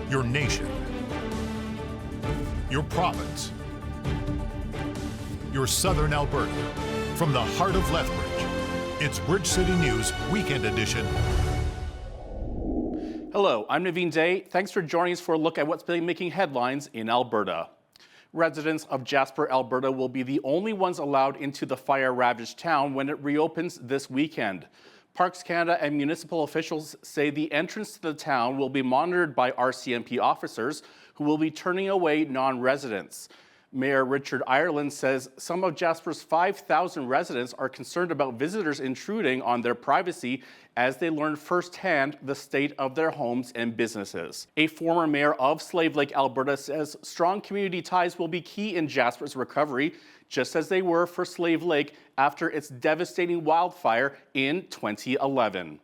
your nation, your province, your southern Alberta. From the heart of Lethbridge, it's Bridge City News Weekend Edition. Hello, I'm Naveen Day. Thanks for joining us for a look at what's been making headlines in Alberta. Residents of Jasper, Alberta will be the only ones allowed into the fire-ravaged town when it reopens this weekend. Parks Canada and municipal officials say the entrance to the town will be monitored by RCMP officers who will be turning away non-residents. Mayor Richard Ireland says some of Jasper's 5,000 residents are concerned about visitors intruding on their privacy as they learn firsthand the state of their homes and businesses. A former mayor of Slave Lake, Alberta says strong community ties will be key in Jasper's recovery, just as they were for Slave Lake after its devastating wildfire in 2011.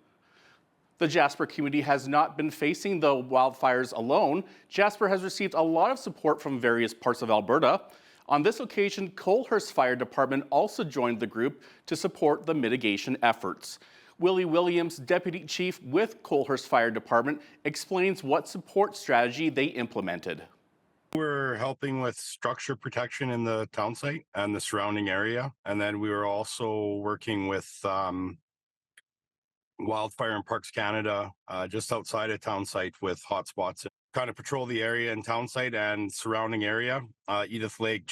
The Jasper community has not been facing the wildfires alone. Jasper has received a lot of support from various parts of Alberta. On this occasion, Colehurst Fire Department also joined the group to support the mitigation efforts. Willie Williams, Deputy Chief with Colehurst Fire Department, explains what support strategy they implemented. We're helping with structure protection in the town site and the surrounding area. And then we were also working with Wildfire and Parks Canada just outside of town site with hotspots. Kind of patrol the area in town site and surrounding area, Edith Lake,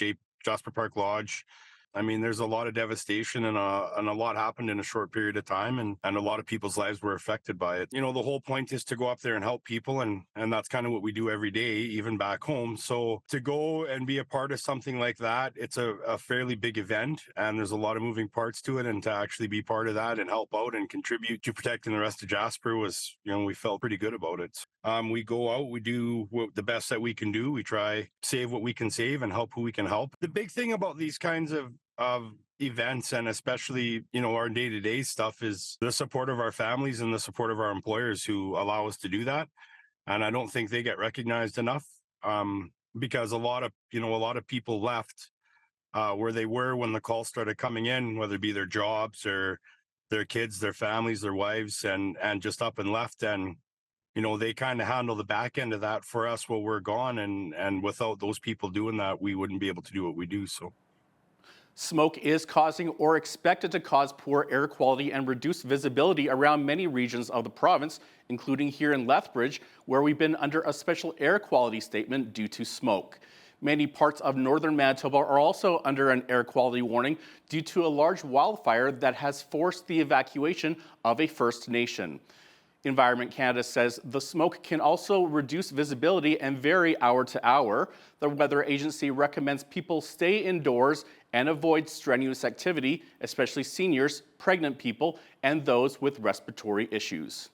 Jasper Park Lodge. I mean, there's a lot of devastation and a lot happened in a short period of time, and a lot of people's lives were affected by it. You know, the whole point is to go up there and help people, and that's kind of what we do every day, even back home. So to go and be a part of something like that, it's a fairly big event, and there's a lot of moving parts to it, and to actually be part of that and help out and contribute to protecting the rest of Jasper was, you know, we felt pretty good about it. We go out, we do the best that we can do. We try save what we can save and help who we can help. The big thing about these kinds of events, and especially, you know, our day-to-day stuff, is the support of our families and the support of our employers who allow us to do that. And I don't think they get recognized enough, because a lot of people left where they were when the calls started coming in, whether it be their jobs or their kids, their families, their wives, and just up and left. And you know, they kind of handle the back end of that for us while we're gone, and without those people doing that, we wouldn't be able to do what we do. So smoke is causing or expected to cause poor air quality and reduced visibility around many regions of the province, including here in Lethbridge, where we've been under a special air quality statement due to smoke. Many parts of northern Manitoba are also under an air quality warning due to a large wildfire that has forced the evacuation of a First Nation. Environment Canada says the smoke can also reduce visibility and vary hour to hour. The weather agency recommends people stay indoors and avoid strenuous activity, especially seniors, pregnant people, and those with respiratory issues.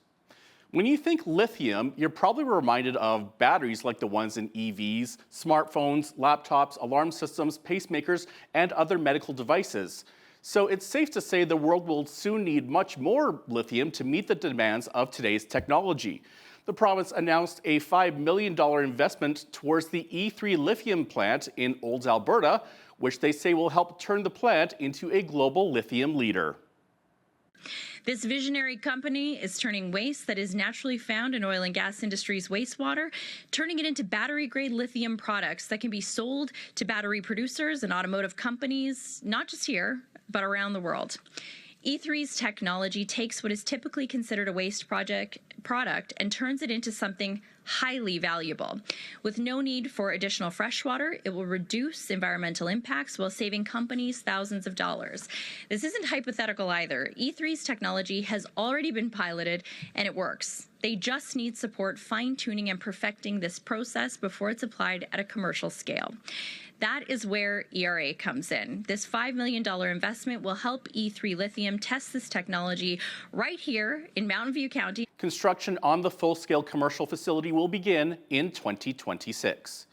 When you think lithium, you're probably reminded of batteries like the ones in EVs, smartphones, laptops, alarm systems, pacemakers, and other medical devices. So it's safe to say the world will soon need much more lithium to meet the demands of today's technology. The province announced a $5 million investment towards the E3 lithium plant in Olds, Alberta, which they say will help turn the plant into a global lithium leader. This visionary company is turning waste that is naturally found in oil and gas industry's wastewater, turning it into battery-grade lithium products that can be sold to battery producers and automotive companies, not just here, but around the world. E3's technology takes what is typically considered a waste product and turns it into something highly valuable. With no need for additional fresh water, it will reduce environmental impacts while saving companies thousands of dollars. This isn't hypothetical either. E3's technology has already been piloted and it works. They just need support fine-tuning and perfecting this process before it's applied at a commercial scale. That is where ERA comes in. This $5 million investment will help E3 Lithium test this technology right here in Mountain View County. Construction on the full-scale commercial facility will begin in 2026.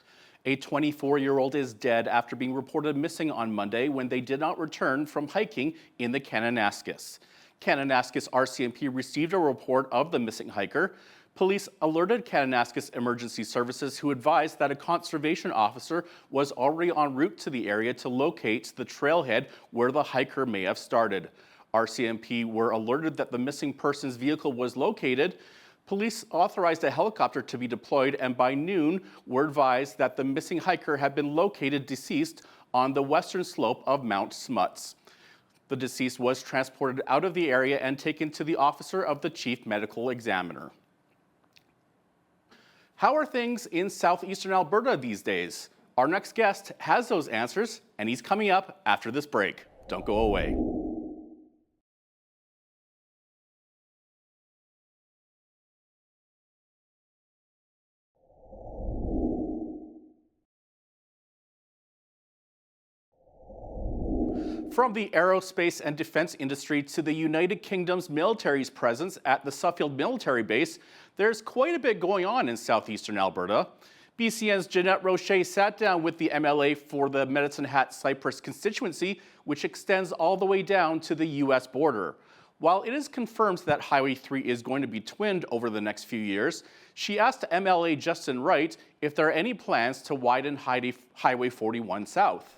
A 24-year-old is dead after being reported missing on Monday when they did not return from hiking in the Kananaskis. Kananaskis RCMP received a report of the missing hiker. Police alerted Kananaskis Emergency Services, who advised that a conservation officer was already en route to the area to locate the trailhead where the hiker may have started. RCMP were alerted that the missing person's vehicle was located. Police authorized a helicopter to be deployed, and by noon, were advised that the missing hiker had been located deceased on the western slope of Mount Smuts. The deceased was transported out of the area and taken to the officer of the chief medical examiner. How are things in southeastern Alberta these days? Our next guest has those answers, and he's coming up after this break. Don't go away. From the aerospace and defense industry to the United Kingdom's military's presence at the Suffield military base, there's quite a bit going on in southeastern Alberta. BCN's Jeanette Roche sat down with the MLA for the Medicine Hat Cypress constituency, which extends all the way down to the U.S. border. While it is confirmed that Highway 3 is going to be twinned over the next few years, she asked MLA Justin Wright if there are any plans to widen Highway 41 south.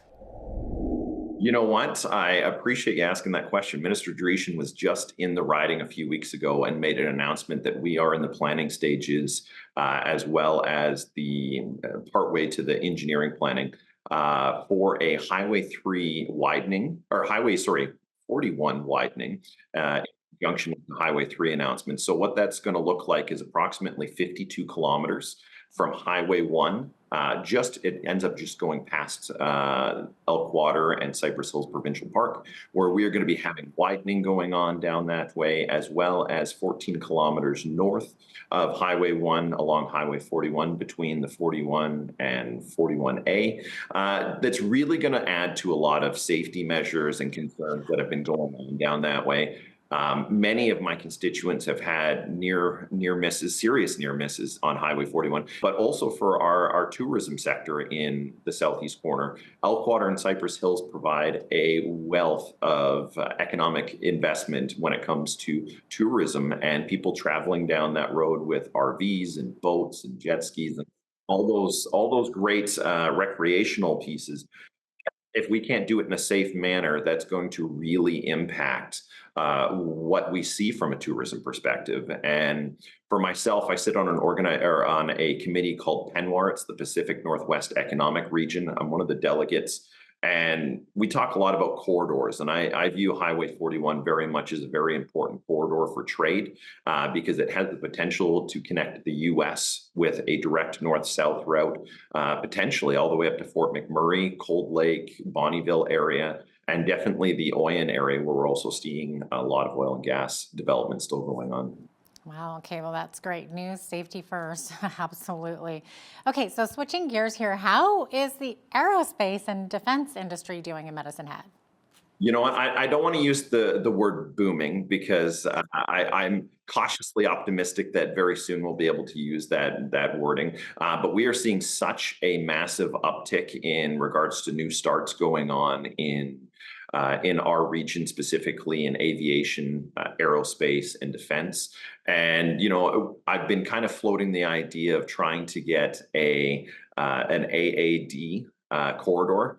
You know what? I appreciate you asking that question. Minister Dreeshen was just in the riding a few weeks ago and made an announcement that we are in the planning stages, as well as the partway to the engineering planning for a Highway 3 widening, or Highway 41 widening, in conjunction with the Highway 3 announcement. So what that's going to look like is approximately 52 kilometers from Highway 1. It ends up just going past Elkwater and Cypress Hills Provincial Park, where we are going to be having widening going on down that way, as well as 14 kilometers north of Highway 1 along Highway 41 between the 41 and 41A. That's really going to add to a lot of safety measures and concerns that have been going on down that way. Many of my constituents have had near misses, serious near misses on Highway 41, but also for our tourism sector in the southeast corner. Elkwater and Cypress Hills provide a wealth of economic investment when it comes to tourism and people traveling down that road with RVs and boats and jet skis and all those great recreational pieces. If we can't do it in a safe manner, that's going to really impact what we see from a tourism perspective. And for myself, I sit on on a committee called PENWAR. It's the Pacific Northwest Economic Region. I'm one of the delegates. And we talk a lot about corridors, and I view Highway 41 very much as a very important corridor for trade because it has the potential to connect the U.S. with a direct north-south route, potentially all the way up to Fort McMurray, Cold Lake, Bonnyville area, and definitely the Oyen area, where we're also seeing a lot of oil and gas development still going on. Wow. Okay. Well, that's great news. Safety first. Absolutely. Okay. So switching gears here, how is the aerospace and defense industry doing in Medicine Hat? You know what? I don't want to use the word booming because I'm cautiously optimistic that very soon we'll be able to use that wording. But we are seeing such a massive uptick in regards to new starts going on in our region, specifically in aviation, aerospace, and defense. And, you know, I've been kind of floating the idea of trying to get an AAD corridor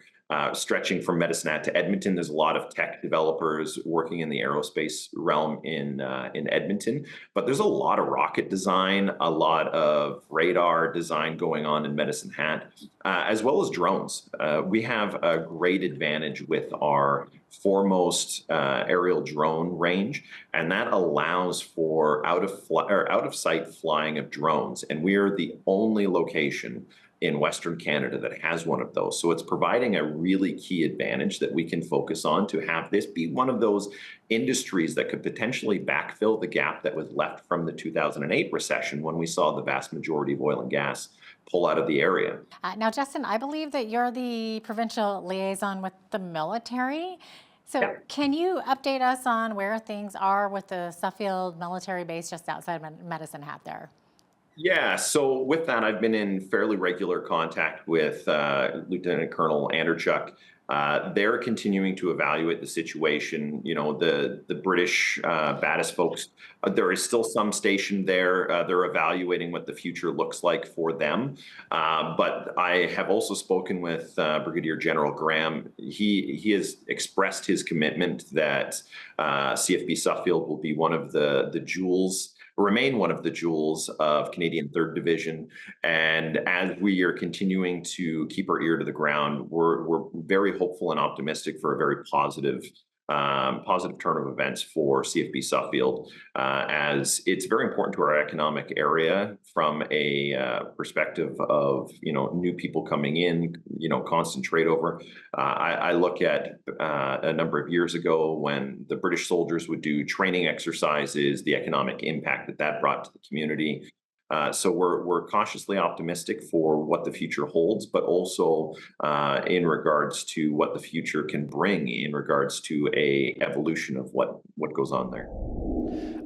stretching from Medicine Hat to Edmonton. There's a lot of tech developers working in the aerospace realm in Edmonton, but there's a lot of rocket design, a lot of radar design going on in Medicine Hat, as well as drones. We have a great advantage with our foremost aerial drone range, and that allows for out of sight flying of drones. And we are the only location in Western Canada that has one of those. So it's providing a really key advantage that we can focus on to have this be one of those industries that could potentially backfill the gap that was left from the 2008 recession, when we saw the vast majority of oil and gas pull out of the area. Now, Justin, I believe that you're the provincial liaison with the military. So can you update us on where things are with the Suffield military base just outside Medicine Hat there? Yeah, so with that, I've been in fairly regular contact with Lieutenant Colonel Anderchuk. They're continuing to evaluate the situation. You know, the British BATIS folks, there is still some stationed there. They're evaluating what the future looks like for them. But I have also spoken with Brigadier General Graham. He has expressed his commitment that CFB Suffield will be one of the jewels remain one of the jewels of Canadian 3rd Division. And as we are continuing to keep our ear to the ground, we're very hopeful and optimistic for a very positive turn of events for CFB Suffield, as it's very important to our economic area from a perspective of new people coming in, constant trade over. I look at a number of years ago when the British soldiers would do training exercises, the economic impact that brought to the community. So we're cautiously optimistic for what the future holds, but also in regards to what the future can bring in regards to a evolution of what goes on there.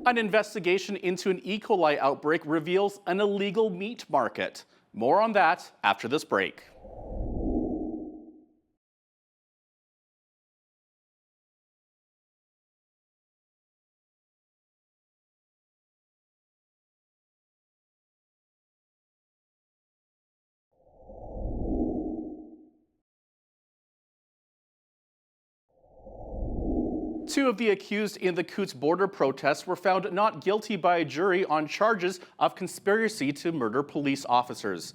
An investigation into an E. coli outbreak reveals an illegal meat market. More on that after this break. Two of the accused in the Coutts border protests were found not guilty by a jury on charges of conspiracy to murder police officers.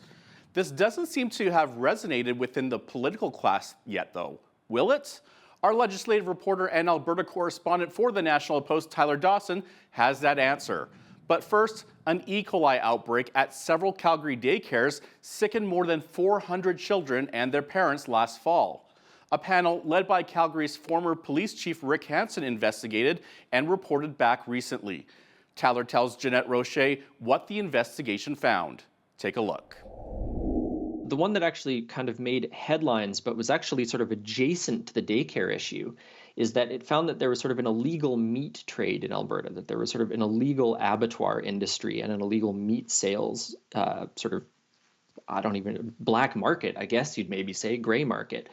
This doesn't seem to have resonated within the political class yet, though. Will it? Our legislative reporter and Alberta correspondent for the National Post, Tyler Dawson, has that answer. But first, an E. coli outbreak at several Calgary daycares sickened more than 400 children and their parents last fall. A panel led by Calgary's former police chief Rick Hansen investigated and reported back recently. Tyler tells Jeanette Roche what the investigation found. Take a look. The one that actually kind of made headlines but was actually sort of adjacent to the daycare issue is that it found that there was sort of an illegal meat trade in Alberta, that there was sort of an illegal abattoir industry and an illegal meat sales black market, I guess you'd maybe say, gray market,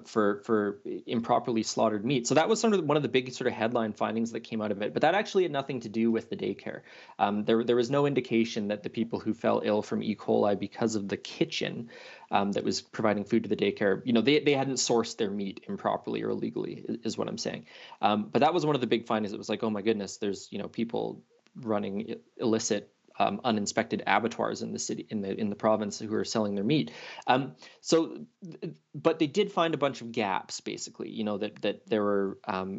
for improperly slaughtered meat. So that was sort of one of the big sort of headline findings that came out of it. But that actually had nothing to do with the daycare. There was no indication that the people who fell ill from E. coli because of the kitchen that was providing food to the daycare, they hadn't sourced their meat improperly or illegally, is what I'm saying. But that was one of the big findings. It was like, oh my goodness, there's people running illicit uninspected abattoirs in the city, in the province, who are selling their meat. But they did find a bunch of gaps, basically. That there were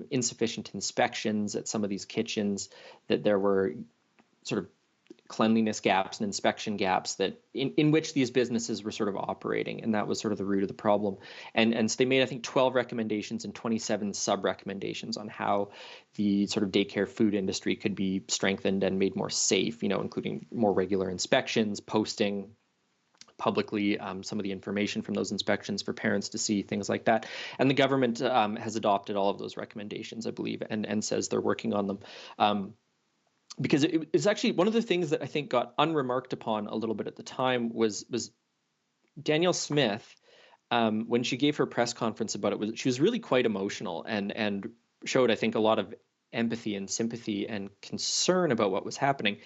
insufficient inspections at some of these kitchens, that there were sort of cleanliness gaps and inspection gaps that in which these businesses were sort of operating, and that was sort of the root of the problem. And so they made, I think, 12 recommendations and 27 sub-recommendations on how the sort of daycare food industry could be strengthened and made more safe, including more regular inspections, posting publicly some of the information from those inspections for parents to see, things like that. And the government has adopted all of those recommendations, I believe, and says they're working on them. Because it's actually one of the things that I think got unremarked upon a little bit at the time was Danielle Smith, when she gave her press conference about it, she was really quite emotional and showed, I think, a lot of empathy and sympathy and concern about what was happening.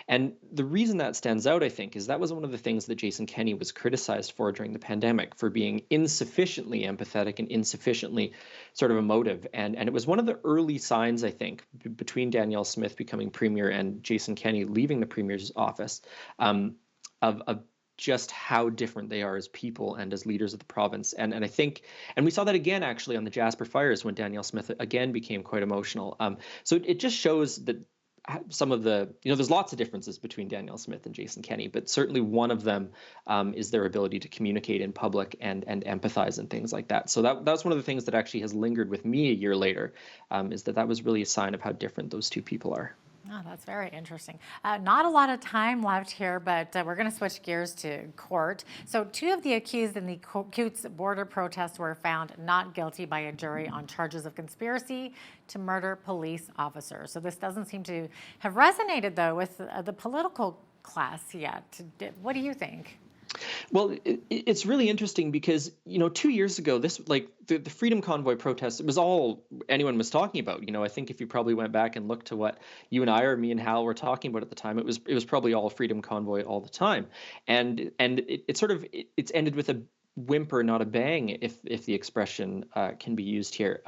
And the reason that stands out, I think, is that was one of the things that Jason Kenney was criticized for during the pandemic, for being insufficiently empathetic and insufficiently sort of emotive. And it was one of the early signs, I think, between Danielle Smith becoming premier and Jason Kenney leaving the premier's office, of just how different they are as people and as leaders of the province. And I think, and we saw that again, actually, on the Jasper fires, when Danielle Smith again became quite emotional. So it just shows that some of the, there's lots of differences between Danielle Smith and Jason Kenney, but certainly one of them is their ability to communicate in public and empathize and things like that. So that's one of the things that actually has lingered with me a year later, is that was really a sign of how different those two people are. Oh, that's very interesting. Not a lot of time left here, but we're going to switch gears to court. So 2 of the accused in the Coutts border protests were found not guilty by a jury on charges of conspiracy to murder police officers. So this doesn't seem to have resonated, though, with the political class yet. What do you think? Well, it's really interesting because, 2 years ago, this, like the Freedom Convoy protest, it was all anyone was talking about. I think if you probably went back and looked to what you and I, or me and Hal, were talking about at the time, it was probably all Freedom Convoy all the time. And it's ended with whimper, not a bang, if the expression can be used here.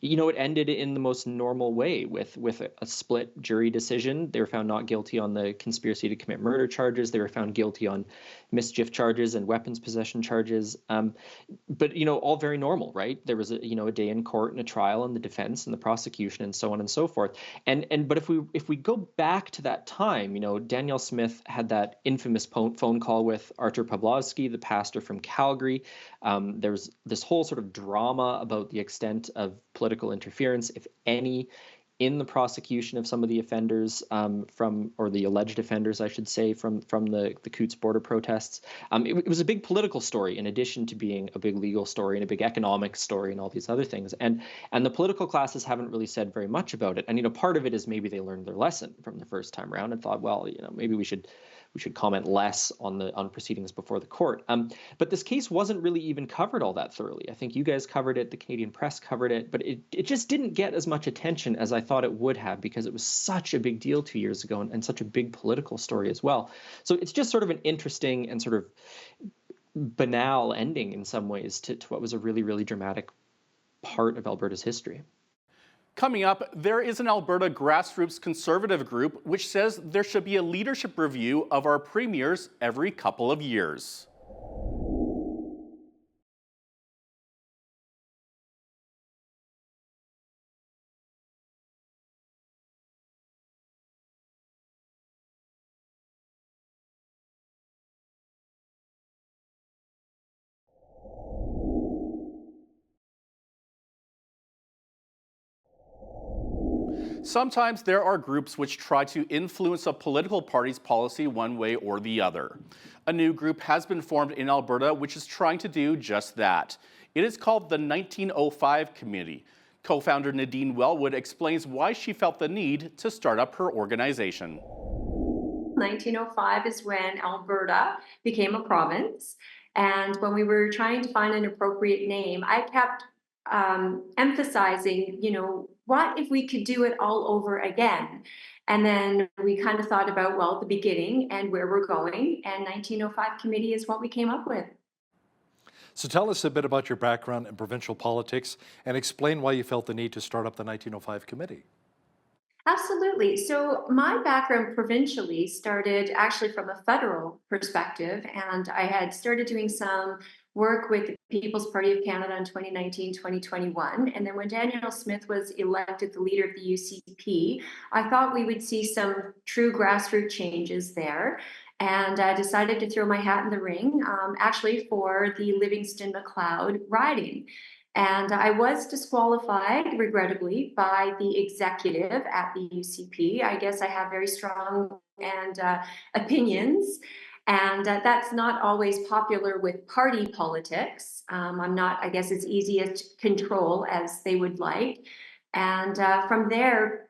It ended in the most normal way with a split jury decision. They were found not guilty on the conspiracy to commit murder charges. They were found guilty on mischief charges and weapons possession charges. But all very normal, right? There was a day in court and a trial and the defense and the prosecution and so on and so forth. But if we go back to that time, Danielle Smith had that infamous phone call with Artur Pawlowski, the pastor from Calgary. There was this whole sort of drama about the extent of political interference, if any, in the prosecution of some of the offenders or the alleged offenders, I should say, from the Coutts border protests. It was a big political story in addition to being a big legal story and a big economic story and all these other things. And the political classes haven't really said very much about it. And part of it is maybe they learned their lesson from the first time around and thought, well, maybe we should comment less on proceedings before the court. But this case wasn't really even covered all that thoroughly. I think you guys covered it, the Canadian press covered it, but it just didn't get as much attention as I thought it would have because it was such a big deal 2 years ago and such a big political story as well. So it's just sort of an interesting and sort of banal ending in some ways to what was a really, really dramatic part of Alberta's history. Coming up, there is an Alberta grassroots conservative group which says there should be a leadership review of our premiers every couple of years. Sometimes there are groups which try to influence a political party's policy one way or the other. A new group has been formed in Alberta which is trying to do just that. It is called the 1905 Committee. Co-founder Nadine Wellwood explains why she felt the need to start up her organization. 1905 is when Alberta became a province. And when we were trying to find an appropriate name, I kept emphasizing, what if we could do it all over again? And then we kind of thought about, well, the beginning and where we're going. And 1905 Committee is what we came up with. So tell us a bit about your background in provincial politics and explain why you felt the need to start up the 1905 Committee. Absolutely. So my background provincially started actually from a federal perspective, and I had started doing some work with the People's Party of Canada in 2019, 2021. And then when Danielle Smith was elected the leader of the UCP, I thought we would see some true grassroots changes there. And I decided to throw my hat in the ring, actually for the Livingston-McLeod riding. And I was disqualified, regrettably, by the executive at the UCP. I guess I have very strong opinions, and that's not always popular with party politics. I'm not, I guess, as easy to control as they would like. And from there,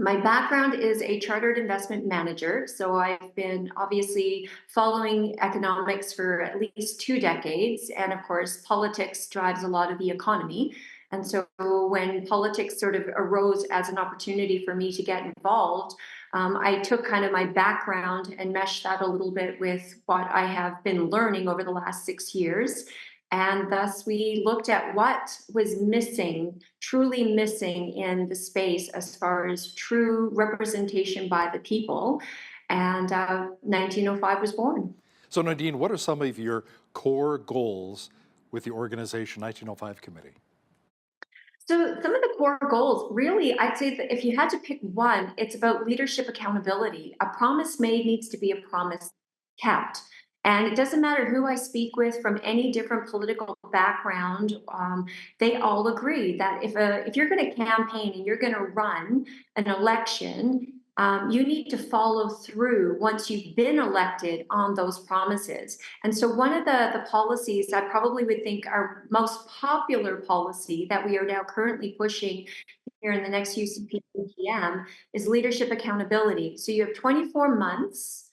my background is a chartered investment manager, so I've been obviously following economics for at least 2 decades, and of course, politics drives a lot of the economy. And so when politics sort of arose as an opportunity for me to get involved, I took kind of my background and meshed that a little bit with what I have been learning over the last 6 years. And thus we looked at what was missing, truly missing in the space as far as true representation by the people. And 1905 was born. So Nadine, what are some of your core goals with the organization 1905 Committee? So some of the core goals, really, I'd say that if you had to pick one, it's about leadership accountability. A promise made needs to be a promise kept. And it doesn't matter who I speak with from any different political background, they all agree that if you're going to campaign and you're going to run an election, you need to follow through once you've been elected on those promises. And so one of the policies I probably would think our most popular policy that we are now currently pushing here in the next UCP PM is leadership accountability. So you have 24 months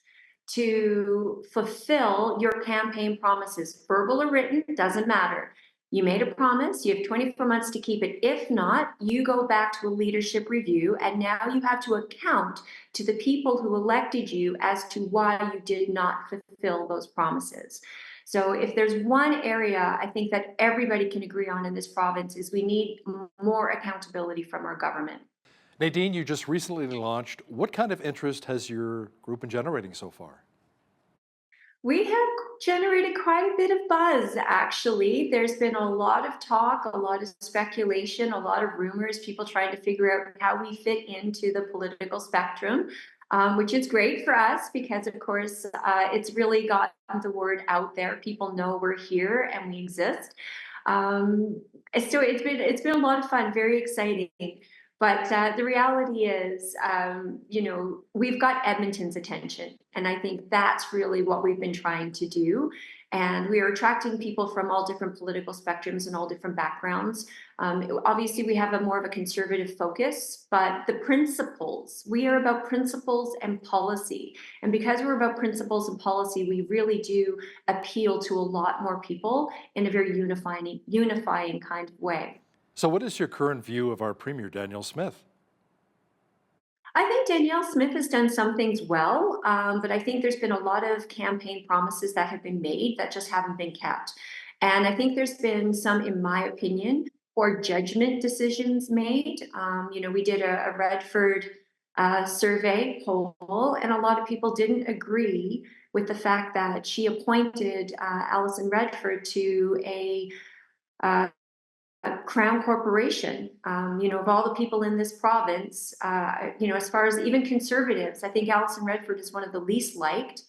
to fulfill your campaign promises, verbal or written, doesn't matter. You made a promise, you have 24 months to keep it. If not, you go back to a leadership review, and now you have to account to the people who elected you as to why you did not fulfill those promises. So if there's one area I think that everybody can agree on in this province is we need more accountability from our government. Nadine, you just recently launched. What kind of interest has your group been generating so far? We have generated quite a bit of buzz, actually. There's been a lot of talk, a lot of speculation, a lot of rumors, people trying to figure out how we fit into the political spectrum, which is great for us because, of course, it's really gotten the word out there. People know we're here and we exist. So it's been a lot of fun, very exciting. But the reality is, we've got Edmonton's attention. And I think that's really what we've been trying to do. And we are attracting people from all different political spectrums and all different backgrounds. Obviously, we have more of a conservative focus, but the principles, we are about principles and policy. And because we're about principles and policy, we really do appeal to a lot more people in a very unifying kind of way. So what is your current view of our Premier, Danielle Smith? I think Danielle Smith has done some things well, but I think there's been a lot of campaign promises that have been made that just haven't been kept. And I think there's been some, in my opinion, poor judgment decisions made. We did a Redford survey poll, and a lot of people didn't agree with the fact that she appointed Alison Redford to a Crown Corporation. Of all the people in this province, as far as even conservatives, I think Alison Redford is one of the least liked.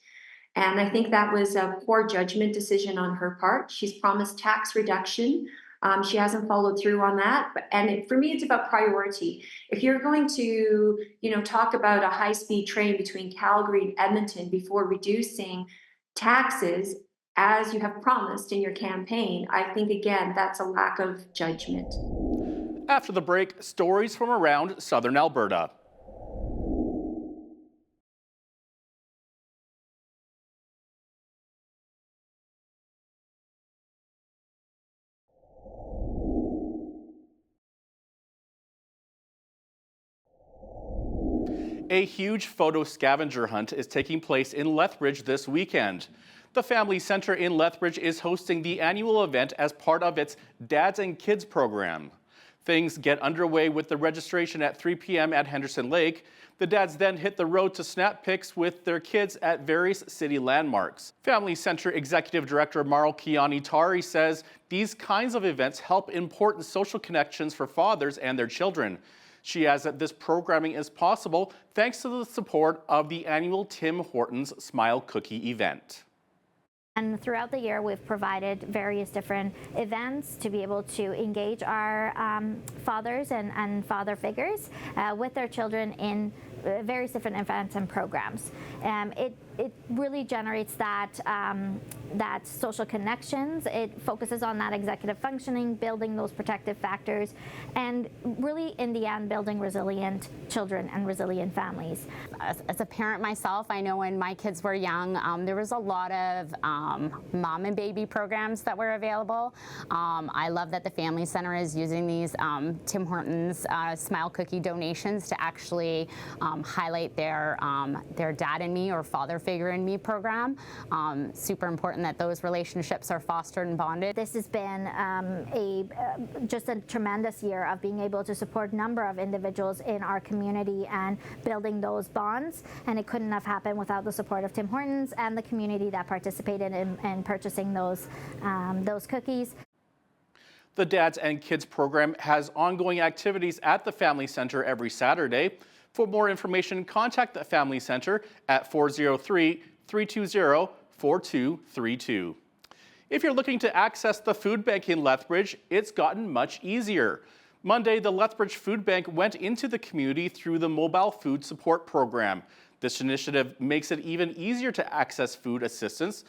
And I think that was a poor judgment decision on her part. She's promised tax reduction. She hasn't followed through on that. For me, it's about priority. If you're going to, talk about a high-speed train between Calgary and Edmonton before reducing taxes, as you have promised in your campaign, I think, again, that's a lack of judgment. After the break, stories from around southern Alberta. A huge photo scavenger hunt is taking place in Lethbridge this weekend. The Family Centre in Lethbridge is hosting the annual event as part of its Dads and Kids program. Things get underway with the registration at 3 p.m. at Henderson Lake. The dads then hit the road to snap pics with their kids at various city landmarks. Family Centre Executive Director Marl Kiani-Tari says these kinds of events help important social connections for fathers and their children. She adds that this programming is possible thanks to the support of the annual Tim Hortons Smile Cookie event. And throughout the year, we've provided various different events to be able to engage our fathers and father figures with their children in various different events and programs. It really generates that social connections. It focuses on that executive functioning, building those protective factors, and really, in the end, building resilient children and resilient families. As a parent myself, I know when my kids were young, there was a lot of mom and baby programs that were available. I love that the Family Centre is using these Tim Hortons Smile Cookie donations to actually highlight their Dad and Me or Father Figure in Me program. Super important that those relationships are fostered and bonded. This has been just a tremendous year of being able to support a number of individuals in our community and building those bonds, and it couldn't have happened without the support of Tim Hortons and the community that participated in purchasing those cookies. The Dads and Kids program has ongoing activities at the Family Centre every Saturday. For more information, contact the Family Centre at 403-320-4232. If you're looking to access the food bank in Lethbridge, it's gotten much easier. Monday, the Lethbridge Food Bank went into the community through the Mobile Food Support Program. This initiative makes it even easier to access food assistance.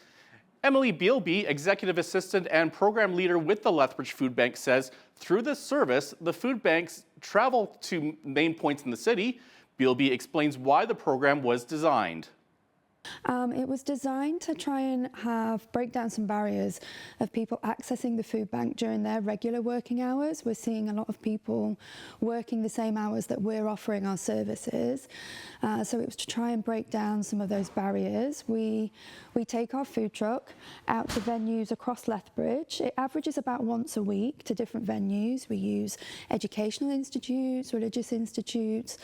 Emily Bealby, Executive Assistant and Program Leader with the Lethbridge Food Bank, says through this service, the food banks travel to main points in the city. Bealby explains why the program was designed. It was designed to try and break down some barriers of people accessing the food bank during their regular working hours. We're seeing a lot of people working the same hours that we're offering our services. So it was to try and break down some of those barriers. We take our food truck out to venues across Lethbridge. It averages about once a week to different venues. We use educational institutes, religious institutes,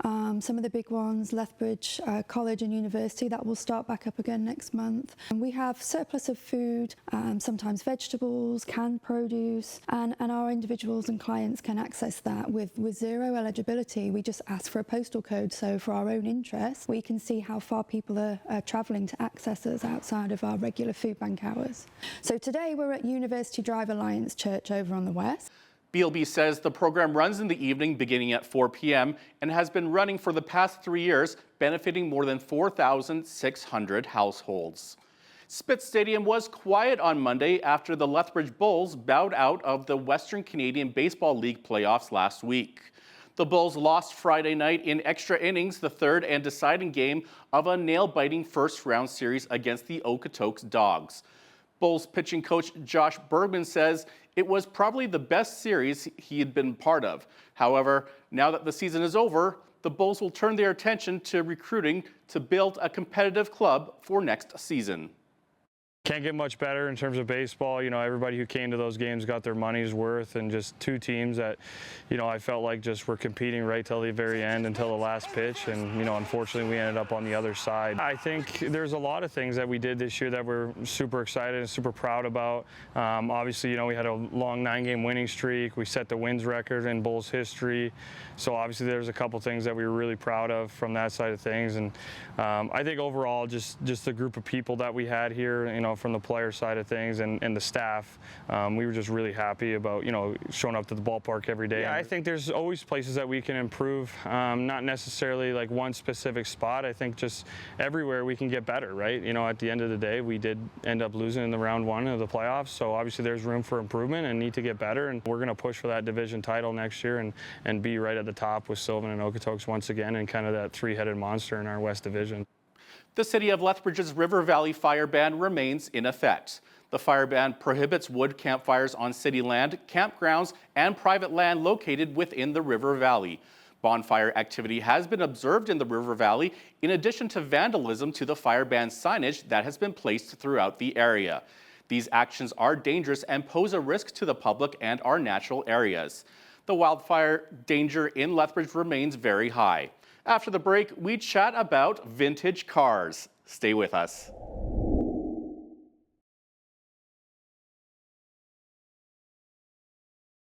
some of the big ones, Lethbridge College and University, that will start back up again next month. And we have surplus of food, sometimes vegetables, canned produce, and our individuals and clients can access that with zero eligibility. We just ask for a postal code, so for our own interest, we can see how far people are travelling to access us outside of our regular food bank hours. So today we're at University Drive Alliance Church over on the west. BLB says the program runs in the evening beginning at 4 p.m. and has been running for the past 3 years, benefiting more than 4,600 households. Spitz Stadium was quiet on Monday after the Lethbridge Bulls bowed out of the Western Canadian Baseball League playoffs last week. The Bulls lost Friday night in extra innings, the third and deciding game of a nail-biting first-round series against the Okotoks Dogs. Bulls pitching coach Josh Bergman says it was probably the best series he had been part of. However, now that the season is over, the Bulls will turn their attention to recruiting to build a competitive club for next season. Can't get much better in terms of baseball. You know, everybody who came to those games got their money's worth, and just two teams that, you know, I felt like just were competing right till the very end, until the last pitch. And, you know, unfortunately we ended up on the other side. I think there's a lot of things that we did this year that we're super excited and super proud about. Obviously, you know, we had a long 9-game winning streak. We set the wins record in Bulls history. So obviously there's a couple things that we were really proud of from that side of things. And I think overall, just the group of people that we had here, you know, from the player side of things and the staff, we were just really happy about, you know, showing up to the ballpark every day. Yeah, I think there's always places that we can improve, not necessarily like one specific spot. I think just everywhere we can get better, right? You know, at the end of the day, we did end up losing in the round 1 of the playoffs, so obviously there's room for improvement and need to get better, and we're going to push for that division title next year and be right at the top with Sylvan and Okotoks once again, and kind of that three-headed monster in our West Division. The City of Lethbridge's River Valley fire ban remains in effect. The fire ban prohibits wood campfires on city land, campgrounds, and private land located within the River Valley. Bonfire activity has been observed in the River Valley, in addition to vandalism to the fire ban signage that has been placed throughout the area. These actions are dangerous and pose a risk to the public and our natural areas. The wildfire danger in Lethbridge remains very high. After the break, we chat about vintage cars. Stay with us.